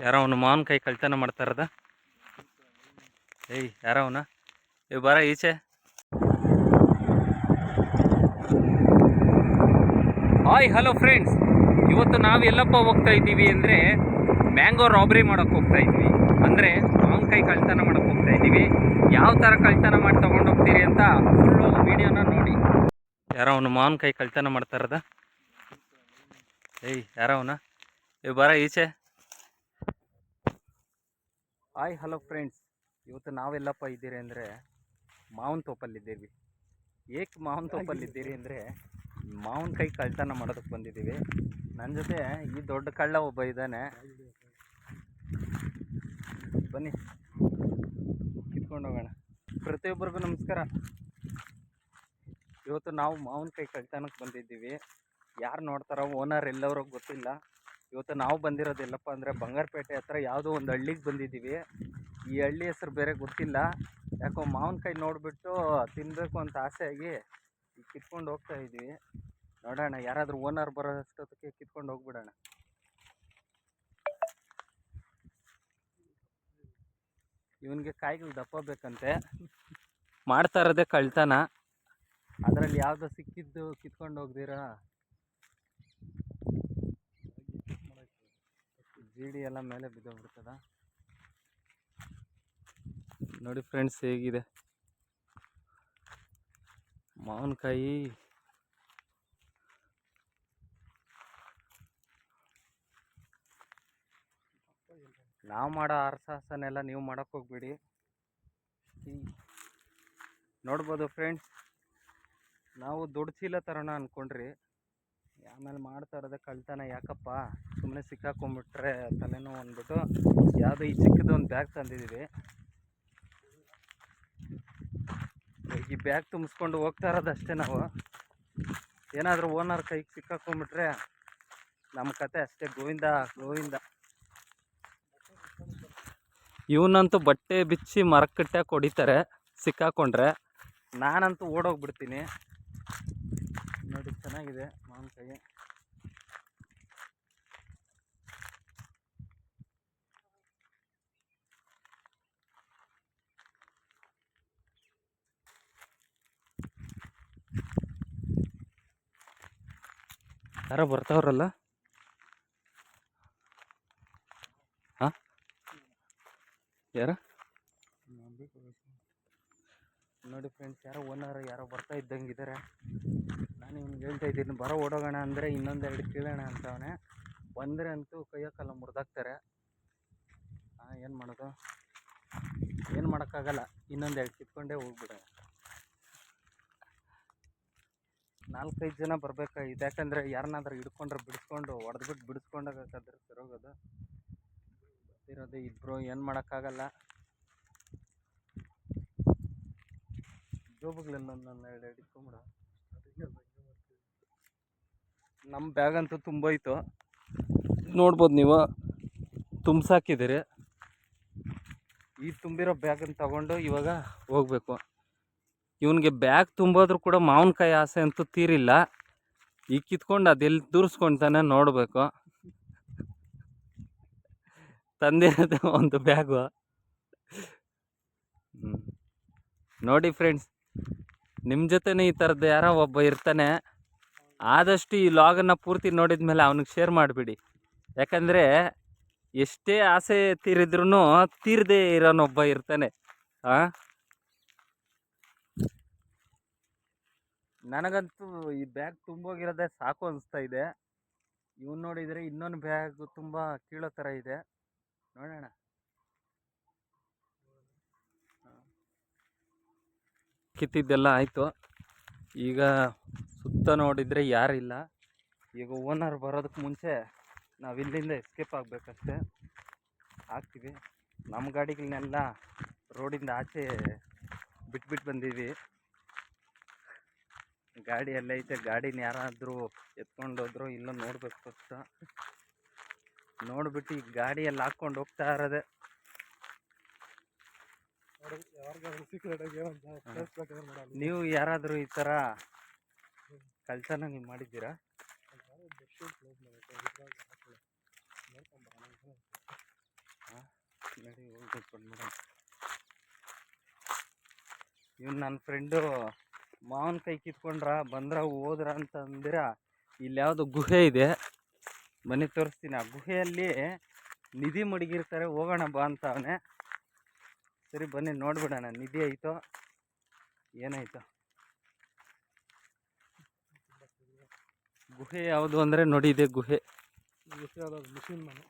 ಯಾರೋ ಅವನು ಮಾವನ ಕೈ ಕಳ್ತನ ಮಾಡ್ತಾರದ. ಏಯ್ ಯಾರೋ ಅವನ ಇವ್ ಬರ ಈಚೆ. ಹಾಯ್ ಹಲೋ ಫ್ರೆಂಡ್ಸ್, ಇವತ್ತು ನಾವು ಎಲ್ಲಪ್ಪ ಹೋಗ್ತಾ ಇದ್ದೀವಿ ಅಂದರೆ ಮ್ಯಾಂಗೋ ರಾಬ್ರಿ ಮಾಡೋಕ್ಕೆ ಹೋಗ್ತಾ ಇದ್ವಿ. ಅಂದರೆ ಮಾವನ ಕೈ ಕಳ್ತನ ಮಾಡೋಕ್ಕೆ ಹೋಗ್ತಾ ಇದ್ದೀವಿ. ಯಾವ ಥರ ಕಳ್ತನ ಮಾಡಿ ತೊಗೊಂಡು ಹೋಗ್ತೀರಿ ಅಂತ ಫುಲ್ಲು ವೀಡಿಯೋನ ನೋಡಿ. ಯಾರೋ ಅವನು ಮಾವನ ಕೈ ಕಳ್ತನ ಮಾಡ್ತಾರದ. ಏಯ್ ಯಾರೋ ಅವನ ಇವ್ ಬರ ಈಚೆ. ಹಾಯ್ ಹಲೋ ಫ್ರೆಂಡ್ಸ್, ಇವತ್ತು ನಾವೆಲ್ಲಪ್ಪ ಇದ್ದೀರಿ ಅಂದರೆ ಮಾವನ ತೋಪಲ್ಲಿದ್ದೀವಿ. ಏಕೆ ಮಾವನ ತೋಪಲ್ಲಿದ್ದೀರಿ ಅಂದರೆ ಮಾವನ ಕೈ ಕಳ್ತನ ಮಾಡೋದಕ್ಕೆ ಬಂದಿದ್ದೀವಿ. ನನ್ನ ಜೊತೆ ಈ ದೊಡ್ಡ ಕಳ್ಳ ಒಬ್ಬ ಇದ್ದಾನೆ, ಬನ್ನಿ ಕಿತ್ಕೊಂಡು ಹೋಗೋಣ. ಪ್ರತಿಯೊಬ್ಬರಿಗೂ ನಮಸ್ಕಾರ. ಇವತ್ತು ನಾವು ಮಾವನ ಕೈ ಕಳ್ತನಕ್ಕೆ ಬಂದಿದ್ದೀವಿ. ಯಾರು ನೋಡ್ತಾರೋ ಓನರ್ ಎಲ್ಲರೂ ಗೊತ್ತಿಲ್ಲ. ಇವತ್ತು ನಾವು ಬಂದಿರೋದು ಎಲ್ಲಪ್ಪ ಅಂದರೆ ಬಂಗಾರಪೇಟೆ ಹತ್ರ ಯಾವುದೋ ಒಂದು ಹಳ್ಳಿಗೆ ಬಂದಿದ್ದೀವಿ. ಈ ಹಳ್ಳಿ ಹೆಸರು ಬೇರೆ ಗೊತ್ತಿಲ್ಲ. ಯಾಕೋ ಮಾವನ ಕೈ ನೋಡಿಬಿಟ್ಟು ತಿನ್ನಬೇಕು ಅಂತ ಆಸೆಯಾಗಿ ಕಿತ್ಕೊಂಡು ಹೋಗ್ತಾ ಇದ್ದೀವಿ. ನೋಡೋಣ, ಯಾರಾದರೂ ಓನರ್ ಬರೋಷ್ಟೊತ್ತಿಗೆ ಕಿತ್ಕೊಂಡು ಹೋಗ್ಬಿಡೋಣ. ಇವನಿಗೆ ಕಾಯಿಗಳು ದಪ್ಪ ಬೇಕಂತೆ, ಮಾಡ್ತಾ ಇರೋದೇ ಕಳ್ತನ. ಅದರಲ್ಲಿ ಯಾವುದೋ ಸಿಕ್ಕಿದ್ದು ಕಿತ್ಕೊಂಡು ಹೋಗ್ದಿರಾ ಜೀಡಿ ಎಲ್ಲ ಮೇಲೆ ಬಿದ್ದೋಗ್ಬಿಡ್ತದ. ನೋಡಿ ಫ್ರೆಂಡ್ಸ್ ಹೇಗಿದೆ ಮಾವಿನಕಾಯಿ. ನಾವು ಮಾಡೋ ಸಾಹಸನೆಲ್ಲ ನೀವು ಮಾಡೋಕ್ಕೆ ಹೋಗ್ಬಿಡಿ. ನೋಡ್ಬೋದು ಫ್ರೆಂಡ್ಸ್, ನಾವು ದೊಡ್ಡ ಚೀಲ ತರೋಣ ಅಂದ್ಕೊಂಡ್ರಿ, ಆಮೇಲೆ ಮಾಡ್ತಾ ಇರೋದೇ ಕಳ್ತನ. ಯಾಕಪ್ಪ ಸುಮ್ಮನೆ ಸಿಕ್ಕಾಕೊಂಡ್ಬಿಟ್ರೆ ತಲೆನೋವು ಅಂದ್ಬಿಟ್ಟು ಯಾವುದೋ ಈ ಚಿಕ್ಕದು ಒಂದು ಬ್ಯಾಗ್ ತಂದಿದ್ದೀವಿ. ಈ ಬ್ಯಾಗ್ ತುಂಬಿಸ್ಕೊಂಡು ಹೋಗ್ತಾ ಇರೋದಷ್ಟೇ. ನಾವು ಏನಾದರೂ ಓನರ್ ಕೈಗೆ ಸಿಕ್ಕಾಕೊಂಡ್ಬಿಟ್ರೆ ನಮ್ಮ ಕತೆ ಅಷ್ಟೇ, ಗೋವಿಂದ ಗೋವಿಂದ. ಇವನಂತೂ ಬಟ್ಟೆ ಬಿಚ್ಚಿ ಮರಕ್ಕಟ್ಟೆ ಹೊಡಿತಾರೆ ಸಿಕ್ಕಾಕೊಂಡ್ರೆ. ನಾನಂತೂ ಓಡೋಗ್ಬಿಡ್ತೀನಿ. ನೋಡಿ ಚೆನ್ನಾಗಿದೆ ಮಾವಿನಕಾಯಿ. ಯಾರೋ ಬರ್ತಾವ್ರಲ್ಲ. ಹಾಂ ಯಾರ ನೋಡಿ ಫ್ರೆಂಡ್ಸ್, ಯಾರೋ ಓನರ್ ಯಾರೋ ಬರ್ತಾ ಇದ್ದಂಗಿದ್ದಾರೆ. ನಾನು ಇವ್ನಿಗೆ ಹೇಳ್ತಾ ಇದ್ದೀನಿ ಬರೋ ಓಡೋಗೋಣ ಅಂದರೆ ಇನ್ನೊಂದೆರಡು ಕೇಳೋಣ ಅಂತವನೇ. ಬಂದರೆ ಅಂತೂ ಕೈಯಕ್ಕೆಲ್ಲ ಮುರಿದಾಕ್ತಾರೆ. ಏನು ಮಾಡೋದು, ಏನು ಮಾಡೋಕ್ಕಾಗಲ್ಲ. ಇನ್ನೊಂದೆರಡು ಕಿತ್ಕೊಂಡೇ ಹೋಗ್ಬಿಡೋಣ. 4-5 ಜನ ಬರಬೇಕಾಗಿದೆ. ಯಾಕಂದರೆ ಯಾರನ್ನಾದ್ರೂ ಹಿಡ್ಕೊಂಡ್ರೆ ಬಿಡಿಸ್ಕೊಂಡು ಹೊಡೆದ್ಬಿಟ್ಟು ಬಿಡಿಸ್ಕೊಂಡಾಗಾದ್ರೆ ಸರೋಗೋದು. ಬರ್ತಿರೋದು ಇಬ್ಬರು, ಏನು ಮಾಡೋಕ್ಕಾಗಲ್ಲ. ಜೋಬುಗಳೆಲ್ಲ ನನ್ನ 2 ಇಟ್ಕೊಂಬಿಡ. ನಮ್ಮ ಬ್ಯಾಗಂತೂ ತುಂಬೋಯ್ತು, ನೋಡ್ಬೋದು ನೀವು. ತುಂಬಿಸಾಕಿದ್ದೀರಿ. ಈ ತುಂಬಿರೋ ಬ್ಯಾಗನ್ನು ತಗೊಂಡು ಇವಾಗ ಹೋಗ್ಬೇಕು. ಇವನಿಗೆ ಬ್ಯಾಗ್ ತುಂಬೋದ್ರೂ ಕೂಡ ಮಾವಿನಕಾಯಿ ಆಸೆ ಅಂತೂ ತೀರಿಲ್ಲ. ಈಗ ಕಿತ್ಕೊಂಡು ಅದೆಲ್ಲಿ ದೂರಿಸ್ಕೊಳ್ತಾನೆ ನೋಡಬೇಕು. ತಂದಿರೋದು ಒಂದು ಬ್ಯಾಗು. ನೋಡಿ ಫ್ರೆಂಡ್ಸ್, ನಿಮ್ಮ ಜೊತೆನೇ ಈ ಥರದ್ದು ಯಾರೋ ಒಬ್ಬ ಇರ್ತಾನೆ. ಆದಷ್ಟು ಈ ಲಾಗನ್ನು ಪೂರ್ತಿ ನೋಡಿದ ಮೇಲೆ ಅವನಿಗೆ ಶೇರ್ ಮಾಡಿಬಿಡಿ. ಯಾಕಂದರೆ ಎಷ್ಟೇ ಆಸೆ ತೀರಿದ್ರೂ ತೀರದೇ ಇರೋನೊಬ್ಬ ಇರ್ತಾನೆ. ನನಗಂತೂ ಈ ಬ್ಯಾಗ್ ತುಂಬೋಗಿರೋದೇ ಸಾಕು ಅನಿಸ್ತಾ ಇದೆ. ಇವನು ನೋಡಿದರೆ ಇನ್ನೊಂದು ಬ್ಯಾಗ್ ತುಂಬ ಕೀಳೋ ಥರ ಇದೆ. ನೋಡೋಣ. ಕಿತ್ತಿದ್ದೆಲ್ಲ ಆಯಿತು. ಈಗ ಸುತ್ತ ನೋಡಿದರೆ ಯಾರಿಲ್ಲ. ಈಗ ಓನರ್ ಬರೋದಕ್ಕೆ ಮುಂಚೆ ನಾವು ಇಲ್ಲಿಂದ ಎಸ್ಕೇಪ್ ಆಗಬೇಕಷ್ಟೆ. ಆಗ್ತೀವಿ. ನಮ್ಮ ಗಾಡಿಗಳನ್ನೆಲ್ಲ ರೋಡಿಂದ ಆಚೆ ಬಿಟ್ಬಿಟ್ಟು ಬಂದೀವಿ. ಗಾಡಿ ಎಲ್ಲೈತೆ, ಗಾಡಿನ ಯಾರಾದರೂ ಎತ್ಕೊಂಡೋದ್ರು ಇಲ್ಲ ನೋಡ್ಬೇಕು. ಫಸ್ಟ್ ನೋಡ್ಬಿಟ್ಟು ಈ ಗಾಡಿಯಲ್ಲಿ ಹಾಕ್ಕೊಂಡು ಹೋಗ್ತಾ ಇರೋದೆ. ನೀವು ಯಾರಾದರೂ ಈ ಥರ ಕಳ್ತನ ನೀವು ಮಾಡಿದ್ದೀರಾ? ಇವ್ನು ನನ್ನ ಫ್ರೆಂಡು ಮಾವಿನಕಾಯಿ ಕಿತ್ಕೊಂಡ್ರ ಬಂದ್ರ ಹೋದ್ರ ಅಂತ ಅಂದಿರ ಇಲ್ಲಿ ಯಾವುದು ಗುಹೆ ಇದೆ, ಬನ್ನಿ ತೋರಿಸ್ತೀನಿ. ಆ ಗುಹೆಯಲ್ಲಿ ನಿಧಿ ಮಡಗಿರ್ತಾರೆ, ಹೋಗೋಣ ಬಾ ಅಂತ ಅವನೇ. ಸರಿ ಬನ್ನಿ ನೋಡ್ಬಿಡೋಣ, ನಿಧಿ ಐತೋ ಏನಾಯ್ತು. ಗುಹೆ ಯಾವುದು ಅಂದರೆ ನೋಡಿ, ಇದೆ ಗುಹೆ. ಮುಸ್ಲಿಂ ಮನೆ.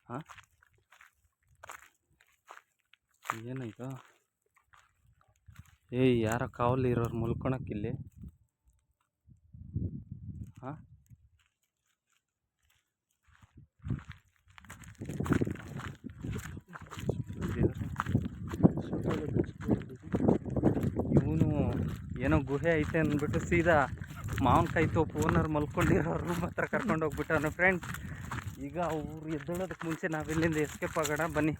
ಹಾಂ ಏನಾಯ್ತು? ಯಾರ ಕಾವಲು ಇರೋರು ಮಲ್ಕೊಳಕ್ಕಿಲ್ಲಿ? ಹಾಂ ಇವನು ಏನೋ ಗುಹೆ ಐತೆ ಅಂದ್ಬಿಟ್ಟು ಸೀದಾ ಮಾವಿನಕಾಯಿ ತೋಪು ಓನರ್ ಮಲ್ಕೊಂಡಿರೋ ರೂಮ್ ಹತ್ರ ಕರ್ಕೊಂಡು ಹೋಗ್ಬಿಟ್ಟವನು ಫ್ರೆಂಡ್ಸ್. ಈಗ ಅವ್ರು ಎದ್ದೇಳೋದಕ್ಕೆ ಮುಂಚೆ ನಾವಿಲ್ಲಿಂದ ಎಸ್ಕೇಪ್ ಆಗೋಣ ಬನ್ನಿ.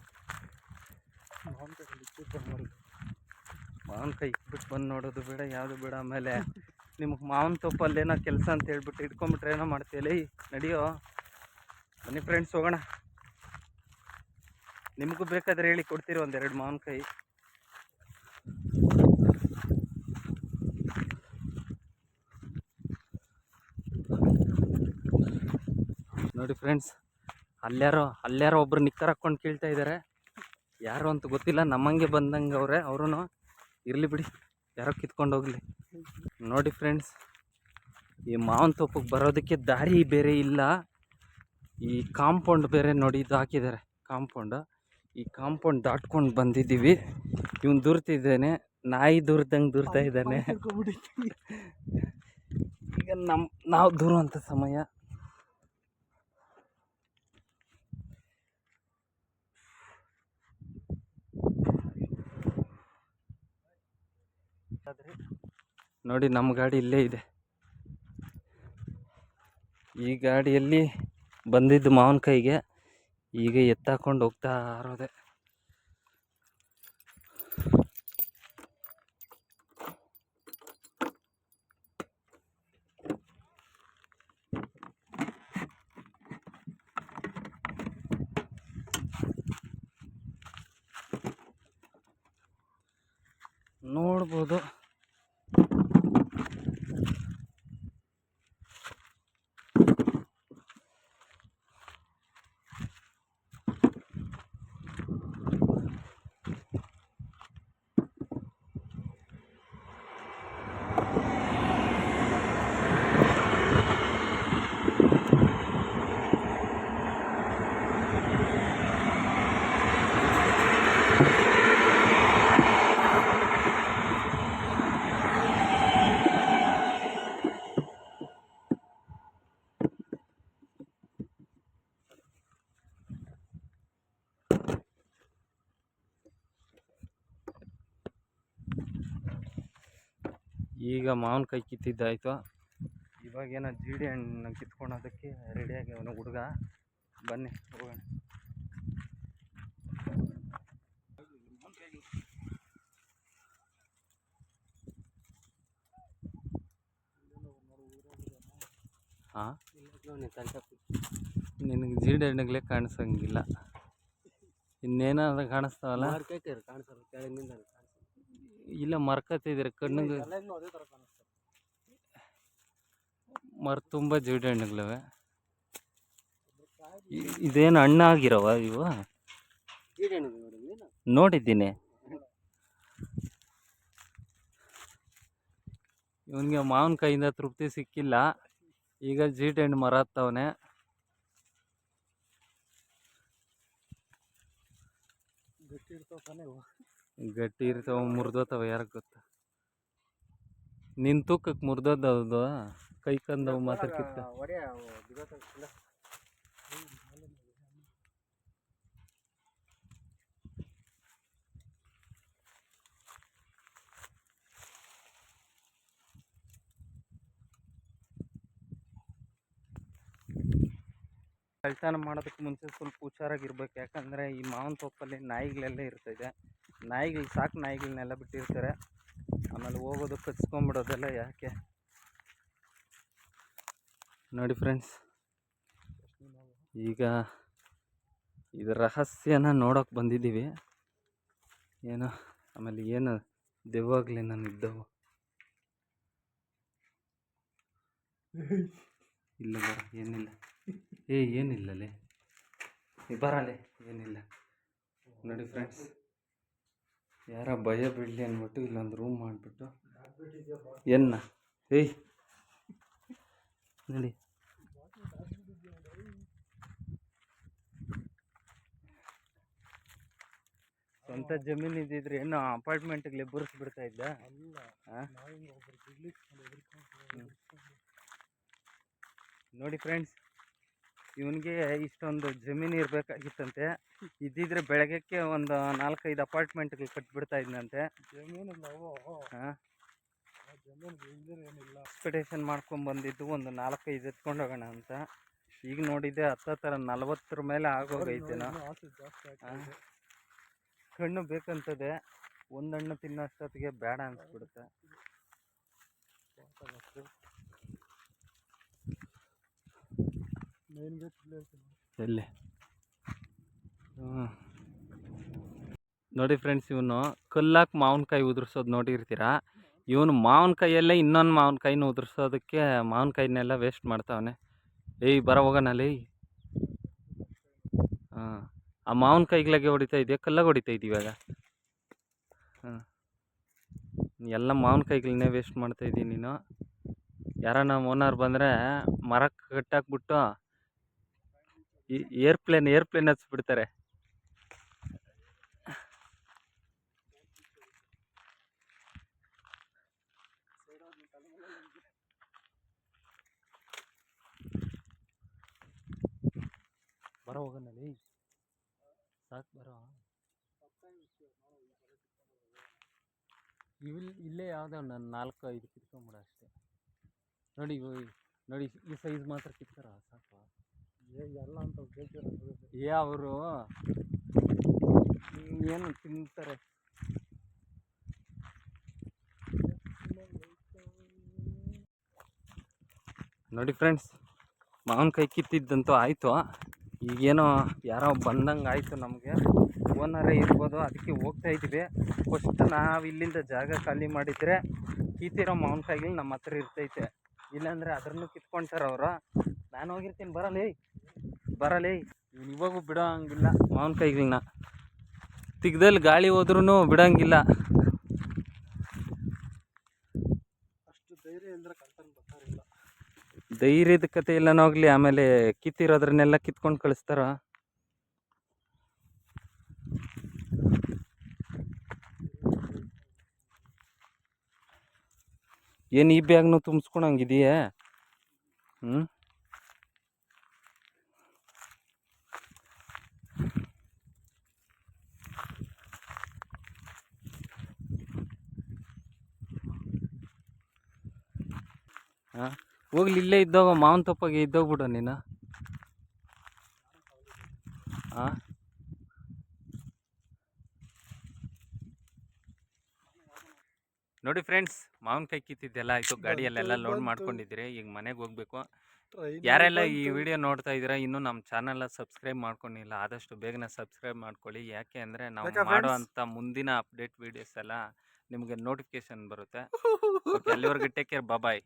ಮಾವಿನಕಾಯಿ ಇಟ್ಬಿಟ್ಟು ಬಂದು ನೋಡೋದು ಬೇಡ, ಯಾವುದು ಬೇಡ. ಆಮೇಲೆ ನಿಮಗೆ ಮಾವಿನ ತೋಪಲ್ಲೇನೋ ಕೆಲಸ ಅಂತ ಹೇಳ್ಬಿಟ್ಟು ಇಟ್ಕೊಂಬಿಟ್ರೆ ಏನೋ ಮಾಡ್ತೀಯಲ್ಲ, ನಡಿಯೋ ಬನ್ನಿ ಫ್ರೆಂಡ್ಸ್ ಹೋಗೋಣ. ನಿಮಗೂ ಬೇಕಾದರೆ ಹೇಳಿ ಕೊಡ್ತೀರಿ ಒಂದೆರಡು ಮಾವಿನಕಾಯಿ. ನೋಡಿ ಫ್ರೆಂಡ್ಸ್, ಅಲ್ಯಾರೋ ಒಬ್ರು ನಿಕ್ಕರ್ ಹಾಕ್ಕೊಂಡು ಕೇಳ್ತಾ ಇದ್ದಾರೆ. ಯಾರು ಅಂತ ಗೊತ್ತಿಲ್ಲ, ನಮ್ಮಂಗೆ ಬಂದಂಗೆ ಅವರೇ. ಅವರು ಇರಲಿ ಬಿಡಿ, ಯಾರೋ ಕಿತ್ಕೊಂಡು ಹೋಗಲಿ. ನೋಡಿ ಫ್ರೆಂಡ್ಸ್, ಈ ಮಾವಿನ ತೋಪಿಗೆ ಬರೋದಕ್ಕೆ ದಾರಿ ಬೇರೆ ಇಲ್ಲ. ಈ ಕಾಂಪೌಂಡ್ ಬೇರೆ ನೋಡಿ ಇದು ಹಾಕಿದ್ದಾರೆ ಕಾಂಪೌಂಡ್. ಈ ಕಾಂಪೌಂಡ್ ದಾಟ್ಕೊಂಡು ಬಂದಿದ್ದೀವಿ. ಇವನು ದೂರ್ತಿದ್ದಾನೆ, ನಾಯಿ ದೂರ್ತಾ ಇದ್ದಾನೆ. ಈಗ ನಾವು ದೂರುವಂಥ ಸಮಯ. ನೋಡಿ ನಮ್ಮ ಗಾಡಿ ಇಲ್ಲೇ ಇದೆ. ಈ ಗಾಡಿಯಲ್ಲಿ ಬಂದಿದ್ದು ಮಾವಿನಕಾಯಿಗೆ ಈಗ ಎತ್ತಾಕೊಂಡು ಹೋಗ್ತಾ ಇರೋದೆ. ನೋಡ್ಬೋದು ಈಗ ಮಾವಿನಕಾಯಿ ಕಿತ್ತಿದ್ದಾಯ್ತು. ಇವಾಗೇನೋ ಜೀಡಿ ಹಣ್ಣು ಕಿತ್ಕೊಳೋದಕ್ಕೆ ರೆಡಿಯಾಗಿ ಅವನು ಹುಡುಗ. ಬನ್ನಿ ಹೋಗೋಣ. ಹಾಂ, ನಿನಗೆ ಜೀಡಿ ಹಣ್ಣುಗಳೇ ಕಾಣಿಸಂಗಿಲ್ಲ, ಇನ್ನೇನಾದ್ರು ಕಾಣಿಸ್ತಾವಲ್ಲ. ಇಲ್ಲ ಮರ್ಕತ್ತಿದ್ರೆ ಕಣ್ಣಿಗೆ ತುಂಬ ಜೀಡಿ ಹಣ್ಣುಗಳವೆ. ಇದೇನು ಹಣ್ಣಾಗಿರವ ಇವು? ನೋಡಿದ್ದೀನಿ. ಇವನಿಗೆ ಮಾವಿನಕಾಯಿಂದ ತೃಪ್ತಿ ಸಿಕ್ಕಿಲ್ಲ, ಈಗ ಜೀಡಿ ಹಣ್ಣು ಮರ ಹತ್ತವನೆ. ಗಟ್ಟಿ ಇರ್ತಾವ, ಮುರಿದೋತಾವ, ಯಾರಿಗೆ ಗೊತ್ತಾ? ನಿನ್ನ ತೂಕಕ್ಕೆ ಮುರಿದೋದೌದು, ಕೈ ಕಂದವು ಮಾತ್ರ ಕಿತ್ತ. ಕಳ್ತನ ಮಾಡೋದಕ್ಕೆ ಮುಂಚೆ ಸ್ವಲ್ಪ ಹುಷಾರಾಗಿರ್ಬೇಕು. ಯಾಕಂದರೆ ಈ ಮಾವಿನ ತೋಪಲ್ಲಿ ನಾಯಿಗಳೆಲ್ಲ ಇರ್ತದೆ. ನಾಯಿಗಳು ಸಾಕು ನಾಯಿಗಳನ್ನೆಲ್ಲ ಬಿಟ್ಟಿರ್ತಾರೆ. ಆಮೇಲೆ ಹೋಗೋದು ಕಚ್ಕೊಂಬಿಡೋದೆಲ್ಲ ಯಾಕೆ? ನೋಡಿ ಫ್ರೆಂಡ್ಸ್, ಈಗ ಇದರ ರಹಸ್ಯನ ನೋಡೋಕೆ ಬಂದಿದ್ದೀವಿ. ಏನೋ ಆಮೇಲೆ ಏನು ದೆವ್ವಾಗ್ಲಿ ನಾನಿದ್ದವು ಇಲ್ಲ ಬರ ಏನಿಲ್ಲ. ಏನಿಲ್ಲಲೇ ಬರಲೇ ಏನಿಲ್ಲ. ನೋಡಿ ಫ್ರೆಂಡ್ಸ್, ಯಾರ ಭಯ ಬೀಳಲಿ ಅಂದ್ಬಿಟ್ಟು ಇಲ್ಲೊಂದು ರೂಮ್ ಮಾಡಿಬಿಟ್ಟು ನೋಡಿ ಸ್ವಂತ ಜಮೀನು ಇದ್ದಿದ್ರೆ ಏನೋ ಅಪಾರ್ಟ್ಮೆಂಟ್ಗೆ ಬಿಡ್ತಾ ಇದ್ದ. ನೋಡಿ ಫ್ರೆಂಡ್ಸ್, ಇವನಿಗೆ ಇಷ್ಟೊಂದು ಜಮೀನು ಇರಬೇಕಾಗಿತ್ತಂತೆ. ಇದ್ದಿದ್ರೆ ಬೆಳಗ್ಗೆ ಒಂದು 4-5 ಅಪಾರ್ಟ್ಮೆಂಟ್ಗಳು ಕಟ್ಬಿಡ್ತಾ ಇದ್ನಂತೆ. ಎಕ್ಸ್ಪೆಕ್ಟೇಷನ್ ಮಾಡ್ಕೊಂಡು ಬಂದಿದ್ದು ಒಂದು 4-5 ಎತ್ಕೊಂಡು ಹೋಗೋಣ ಅಂತ. ಈಗ ನೋಡಿದ್ದೆ 40 ಮೇಲೆ ಆಗೋಗೈತೇನೋ. ಹಣ್ಣು ಬೇಕಂತದೆ, ಒಂದು ಹಣ್ಣು ತಿನ್ನೋಷ್ಟೊತ್ತಿಗೆ ಬೇಡ ಅನ್ಸ್ಬಿಡುತ್ತೆ. ಎಲ್ಲಿ ನೋಡಿ ಫ್ರೆಂಡ್ಸ್, ಇವನು ಕಲ್ಲಾಕ್ ಮಾವಿನಕಾಯಿ ಉದುರ್ಸೋದು ನೋಡಿರ್ತೀರಾ. ಇವನು ಮಾವಿನಕಾಯಲ್ಲೇ ಇನ್ನೊಂದು ಮಾವಿನಕಾಯಿನ ಉದುರ್ಸೋದಕ್ಕೆ ಮಾವಿನಕಾಯಿನೆಲ್ಲ ವೇಸ್ಟ್ ಮಾಡ್ತಾವನೆ. ಬರ ಹೋಗೋಣಲ್ಲಿ. ಆ ಮಾವಿನಕಾಯಿಗಳಿಗೆ ಹೊಡಿತಾ ಇದೆಯಾ, ಕಲ್ಲಾಗ ಹೊಡಿತಾ ಇದೀವಿ ಇವಾಗ. ಎಲ್ಲ ಮಾವಿನಕಾಯಿಗಳನ್ನೇ ವೇಸ್ಟ್ ಮಾಡ್ತಾ ಇದ್ದೀನಿ ನೀನು. ಯಾರನ್ನ ಓನರ್ ಬಂದರೆ ಮರಕ್ಕೆ ಕಟ್ಟಾಕ್ಬಿಟ್ಟು ಏರ್ಪ್ಲೇನ್ ಹಚ್ಬಿಡ್ತಾರೆ. ಬರೋ ಹೋಗೋಣಲ್ಲಿ, ಸಾಕು ಬರೋ. ಇಲ್ಲೇ ಯಾವುದೋ ನಾನು 4-5 ಕಿತ್ಕೊಂಬಿಡ ಅಷ್ಟೇ. ನೋಡಿ ಈ ಸೈಜ್ ಮಾತ್ರ ಕಿತ್ತಾರ, ಸಾಕು. ಎಲ್ಲ ಅಂತ ಅವರು ಏನು ತಿಂತಾರೆ. ನೋಡಿ ಫ್ರೆಂಡ್ಸ್, ಮಾವಿನಕಾಯಿ ಕಿತ್ತಿದ್ದಂತೂ ಆಯಿತು. ಈಗೇನೋ ಯಾರೋ ಬಂದಂಗೆ ಆಯಿತು ನಮಗೆ. ಓನರೇ ಇರ್ಬೋದು, ಅದಕ್ಕೆ ಹೋಗ್ತಾ ಇದ್ದೀವಿ. ಫಸ್ಟ್ ನಾವು ಇಲ್ಲಿಂದ ಜಾಗ ಖಾಲಿ ಮಾಡಿದರೆ ಕಿತ್ತಿರೋ ಮಾವಿನಕಾಯಿಗಳು ನಮ್ಮ ಹತ್ರ ಇರ್ತೈತೆ. ಇಲ್ಲಾಂದರೆ ಅದನ್ನು ಕಿತ್ಕೊಳ್ತಾರೆ ಅವರು. ನಾನು ಹೋಗಿರ್ತೀನಿ, ಬರಲೇ. ಇವಾಗೂ ಬಿಡೋ ಹಂಗಿಲ್ಲ ಮಾವಿನಕಾಯಿಗಳನ್ನ. ತಿಗ್ದಲ್ಲಿ ಗಾಳಿ ಹೋದ್ರೂ ಬಿಡೋಂಗಿಲ್ಲ. ಅಷ್ಟು ಧೈರ್ಯ ಇಲ್ಲದ್ರೆ ಕಳ್ತನ ಬರ್ತಾರಿಲ್ಲ. ಧೈರ್ಯದ ಕತೆ ಎಲ್ಲನೂ ಹೋಗ್ಲಿ, ಆಮೇಲೆ ಕಿತ್ತಿರೋದ್ರನ್ನೆಲ್ಲ ಕಿತ್ಕೊಂಡು ಕಳಿಸ್ತಾರ. ಏನು ಈ ಬ್ಯಾಗ್ನು ತುಂಬಿಸ್ಕೊಳಂಗಿದೆಯೇ? ಹೋಗ್ಲಿ, ಇಲ್ಲೇ ಇದ್ದೋಗ ಮಾವನ್ ತಪ್ಪಾಗೆ ಇದ್ದೋಗ್ಬಿಡ ನೀನು. ನೋಡಿ ಫ್ರೆಂಡ್ಸ್, ಮಾವಿನಕಾಯಿ ಕಿತ್ತಿದ್ದೆಲ್ಲ ಆಯಿತು. ಗಾಡಿಯಲ್ಲೆಲ್ಲ ಲೋಡ್ ಮಾಡ್ಕೊಂಡಿದ್ದೀರಿ. ಈಗ ಮನೆಗೆ ಹೋಗ್ಬೇಕು. ಯಾರೆಲ್ಲ ಈ ವಿಡಿಯೋ ನೋಡ್ತಾ ಇದ್ದೀರಾ, ಇನ್ನೂ ನಮ್ಮ ಚಾನಲ್ನ ಸಬ್ಸ್ಕ್ರೈಬ್ ಮಾಡ್ಕೊಂಡಿಲ್ಲ, ಆದಷ್ಟು ಬೇಗನೆ ಸಬ್ಸ್ಕ್ರೈಬ್ ಮಾಡ್ಕೊಳ್ಳಿ. ಯಾಕೆ ಅಂದರೆ ನಾವು ಮಾಡುವಂಥ ಮುಂದಿನ ಅಪ್ಡೇಟ್ ವೀಡಿಯೋಸ್ ಎಲ್ಲ ನಿಮಗೆ ನೋಟಿಫಿಕೇಶನ್ ಬರುತ್ತೆ. ಅಲ್ಲಿವರೆಗೆ ಟೇಕ್ ಕೇರ್, ಬಾಯ್.